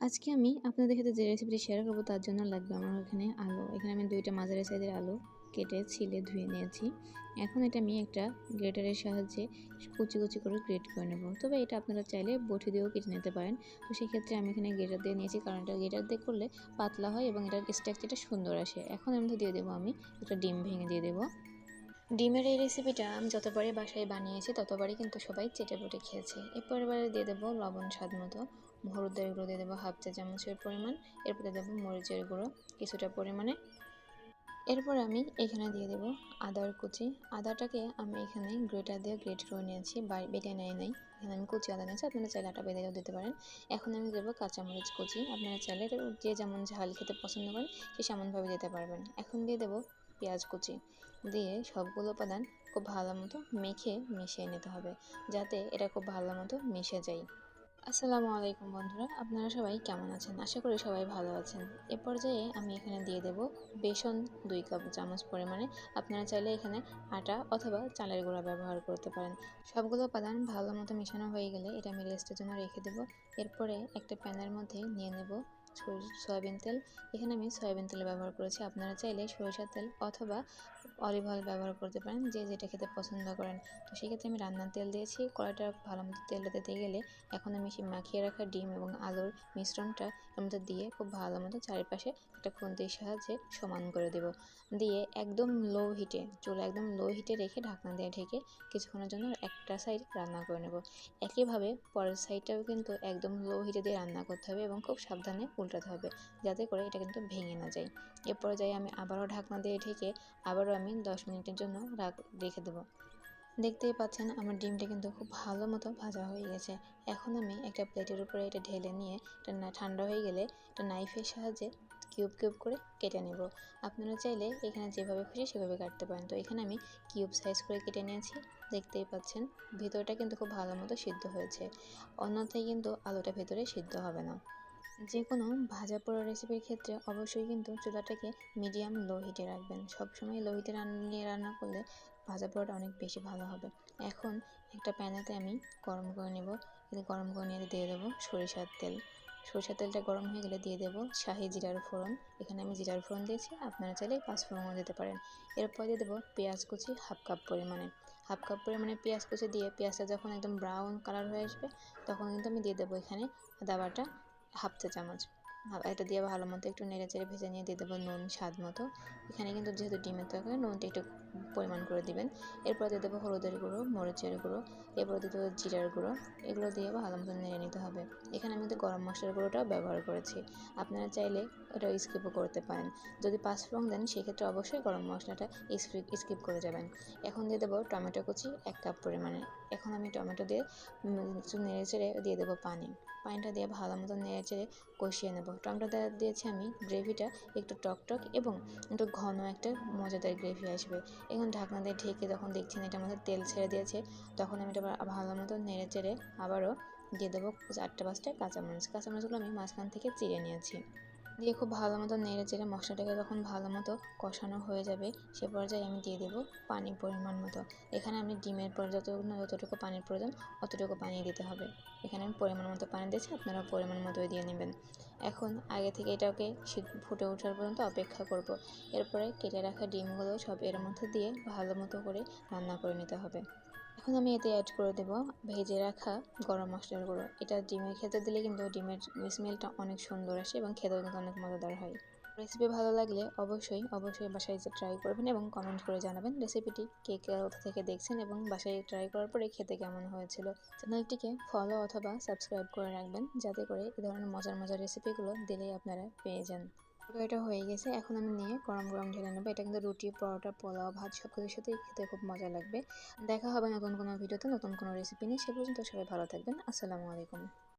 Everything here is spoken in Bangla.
আজকে আমি আপনাদের সাথে যে রেসিপিটি শেয়ার করব তার জন্য লাগবে আমার এখানে আলু। এখানে আমি ২টা মাঝারি সাইজের আলু কেটে ছিলে ধুয়ে নিয়েছি। এখন এটা আমি একটা গ্রেটারের সাহায্যে কুচি, কুচি করে গ্রেট করে নেব। তবে এটা আপনারা চাইলে বটি দিয়েও কেটে নিতে পারেন। তো সেক্ষেত্রে আমি এখানে গ্রেটার দিয়ে নিয়েছি, কারণ এটা গ্রেটার দিয়ে করলে পাতলা হয় এবং এটার স্ট্রাকচারটা সুন্দর আসে। এখন এর মধ্যে দিয়ে দেবো আমি একটা ডিম ভেঙে দিয়ে দেবো। ডিমের এই রেসিপিটা আমি যতবারই বাসায় বানিয়েছি ততবারই কিন্তু সবাই চেটেপুটে খেয়েছে। এরপর এবারে দিয়ে দেবো লবণ স্বাদ মতো, হলুদের গুঁড়ো দিয়ে দেবো হাফ চা চামচের পরিমাণ, এরপর দিয়ে দেবো মরিচের গুঁড়ো কিছুটা পরিমাণে। এরপর আমি এখানে দিয়ে দেবো আদার কুচি। আদাটাকে আমি এখানে গ্রেটার দিয়ে গ্রেট করে নিয়েছি, বেটে নেয় নাই। এখানে আমি কুচি আদা নিয়েছি, আপনারা চাইলে আটা বেঁধেও দিতে পারেন। এখন আমি দেবো কাঁচামরিচ কুচি, আপনারা চাইলে এটা যে যেমন ঝাল খেতে পছন্দ করেন সে সেমনভাবে দিতে পারবেন। এখন দিয়ে দেবো পেঁয়াজ কুচি, দিয়ে সবগুলো উপাদান খুব ভালো মতো মেখে মিশিয়ে নিতে হবে, যাতে এটা খুব ভালো মতো মিশে যায়। আসসালামু আলাইকুম বন্ধুরা, আপনারা সবাই কেমন আছেন? আশা করি সবাই ভালো আছেন। এ পর্যায়ে আমি এখানে দিয়ে দেব বেসন 2 কাপ চামচ পরিমাণে। আপনারা চাইলে এখানে আটা অথবা চালের গুঁড়া ব্যবহার করতে পারেন। সবগুলো উপাদান ভালো মতো মেশানো হয়ে গেলে এটা আমি রেস্টের জন্য রেখে দেব। এরপরে একটা প্যানের মধ্যে নিয়ে নেব সয়াবিন তেল। এখানে আমি সয়াবিন তেল ব্যবহার করেছি, আপনারা চাইলে সরিষার তেল অথবা অলিভ অয়েল ব্যবহার করতে পারেন, যে যেটা খেতে পছন্দ করেন। তো সেক্ষেত্রে আমি রান্নার তেল দিয়েছি। কড়াইটা ভালো মতো তেলটা দিতে গেলে এখন আমি সেই মাখিয়ে রাখা ডিম এবং আলুর মিশ্রণটা এর মধ্যে দিয়ে খুব ভালো মতো চারিপাশে একটা খুন্তির সাহায্যে সমান করে দেব। দিয়ে একদম লো হিটে, চুলা একদম লো হিটে রেখে ঢাকনা দিয়ে ঢেকে কিছুক্ষণের জন্য একটা সাইড রান্না করে নেব। একইভাবে পরের সাইডটাও কিন্তু একদম লো হিটে দিয়ে রান্না করতে হবে এবং খুব সাবধানে উল্টাতে হবে, যাতে করে এটা কিন্তু ভেঙে না যায়। এ পর্যায়ে আমি আবারও ঢাকনা দিয়ে ঢেকে আবারও আমি 10 মিনিটের জন্য রেখে দেবো। দেখতেই পাচ্ছেন আমার ডিমটা কিন্তু খুব ভালো মতো ভাজা হয়ে গেছে। এখন আমি একটা প্লেটের উপরে এটা ঢেলে নিয়ে এটা ঠান্ডা হয়ে গেলে এটা নাইফের সাহায্যে কিউব কিউব করে কেটে নেব। আপনারা চাইলে এখানে যেভাবে খুশি সেভাবে কাটতে পারেন। তো এখানে আমি কিউব সাইজ করে কেটে নিয়েছি। দেখতেই পাচ্ছেন ভেতরটা কিন্তু খুব ভালো মতো সিদ্ধ হয়েছে, অন্যথায় কিন্তু আলুটা ভেতরে সিদ্ধ হবে না। যে কোনো ভাজা পোড়া রেসিপির ক্ষেত্রে অবশ্যই কিন্তু চুলাটাকে মিডিয়াম লো হিটে রাখবেন। সবসময় লো হিটে নিয়ে রান্না করলে ভাজা পোড়াটা অনেক বেশি ভালো হবে। এখন একটা প্যানেতে আমি গরম করে নেব। গরম করে নিয়ে দিয়ে দেবো সরিষার তেল। সরিষার তেলটা গরম হয়ে গেলে দিয়ে দেবো শাহি জিরার ফোড়ন। এখানে আমি জিরার ফোড়ন দিয়েছি, আপনারা চাইলে পাঁচফোড়নও দিতে পারেন। এরপর দিয়ে দেবো পেঁয়াজ কুচি হাফ কাপ পরিমাণে। হাফ কাপ পরিমাণে পেঁয়াজ কুচি দিয়ে পেঁয়াজটা যখন একদম ব্রাউন কালার হয়ে আসবে তখন কিন্তু আমি দিয়ে দেবো এখানে আদা বাটা হাফ চা চামচ। এটা দিয়ে ভালো মতো একটু নেড়েচেড়ে ভেজে নিয়ে দিয়ে দেবো নুন স্বাদ মতো। এখানে কিন্তু যেহেতু ডিমের তরকারি নুনটা একটু পরিমাণ করে দিবেন। এরপর দিয়ে দেবো হলুদের গুঁড়ো, মরিচের গুঁড়ো, এরপর দিয়ে দেবো জিরার গুঁড়ো। এগুলো দিয়ে ভালো মতো নেড়ে নিতে হবে। এখানে আমি কিন্তু গরম মশলার গুঁড়োটাও ব্যবহার করেছি, আপনারা চাইলে ওটা স্কিপও করতে পারেন। যদি পাঁচফোড়ন দেন সেক্ষেত্রে অবশ্যই গরম মশলাটা স্কিপ করে যাবেন। এখন দিয়ে দেবো টমেটো কুচি 1 কাপ পরিমাণে। এখন আমি টমেটো দিয়ে একটু নেড়েচেড়ে দিয়ে দেবো পানি। পানিটা দিয়ে ভালো মতো নেড়েচেড়ে কষিয়ে নেব। টমেটোটা দিয়েছি আমি, গ্রেভিটা একটু টকটক এবং একটু ঘন একটা মজাদার গ্রেভি আসবে। এখন ঢাকনা দিয়ে ঢেকে যখন দেখছেন এটার মধ্যে তেল ছেড়ে দিয়েছে, তখন আমি এটা ভালো মতো নেড়েচেড়ে আবারও দিয়ে দেবো 4-5টা কাঁচামরিচ। কাঁচামরিচগুলো আমি মাঝখান থেকে চিড়ে নিয়েছি। দিয়ে খুব ভালো মতো নেড়েচেড়ে মশলাটাকে যখন ভালো মতো কষানো হয়ে যাবে সে পর্যায়ে আমি দিয়ে দেবো পানি পরিমাণ মতো। এখানে আমি ডিমের পর যতটুকু পানির প্রয়োজন অতটুকু পানি দিতে হবে। এখানে আমি পরিমাণ মতো পানি দিয়েছি, আপনারা পরিমাণ মতোই দিয়ে নেবেন। এখন আগে থেকে এটাকে ফুটে ওঠার পর্যন্ত অপেক্ষা করব। এরপরে কেটে রাখা ডিমগুলো সব এর মধ্যে দিয়ে ভালো মতো করে রান্না করে নিতে হবে। এখন আমি এতে অ্যাড করে দেব ভেজে রাখা গরম মশলার গুঁড়ো। এটা ডিমের খেতে দিলে কিন্তু ডিমের স্মেলটা অনেক সুন্দর আসে এবং খেতেও কিন্তু অনেক মজাদার হয়। রেসিপি ভালো লাগলে অবশ্যই বাসায় এসে ট্রাই করবেন এবং কমেন্ট করে জানাবেন রেসিপিটি কে কোথা থেকে দেখছেন এবং বাসায় ট্রাই করার পরে খেতে কেমন হয়েছিল। চ্যানেলটিকে ফলো অথবা সাবস্ক্রাইব করে রাখবেন, যাতে করে এই ধরনের মজার মজার রেসিপিগুলো দিলেই আপনারা পেয়ে যান। তরকারিটা হয়ে গেছে, এখন আমি নিয়ে গরম গরম ঢেলে নেবো। এটা কিন্তু রুটি, পরোটা, পোলাও, ভাত সব কিছুর সাথেই খেতে খুব মজা লাগবে। দেখা হবে নতুন কোনো ভিডিওতে নতুন কোনো রেসিপি নিয়ে। সে পর্যন্ত সবাই ভালো থাকবেন। আসসালামু আলাইকুম।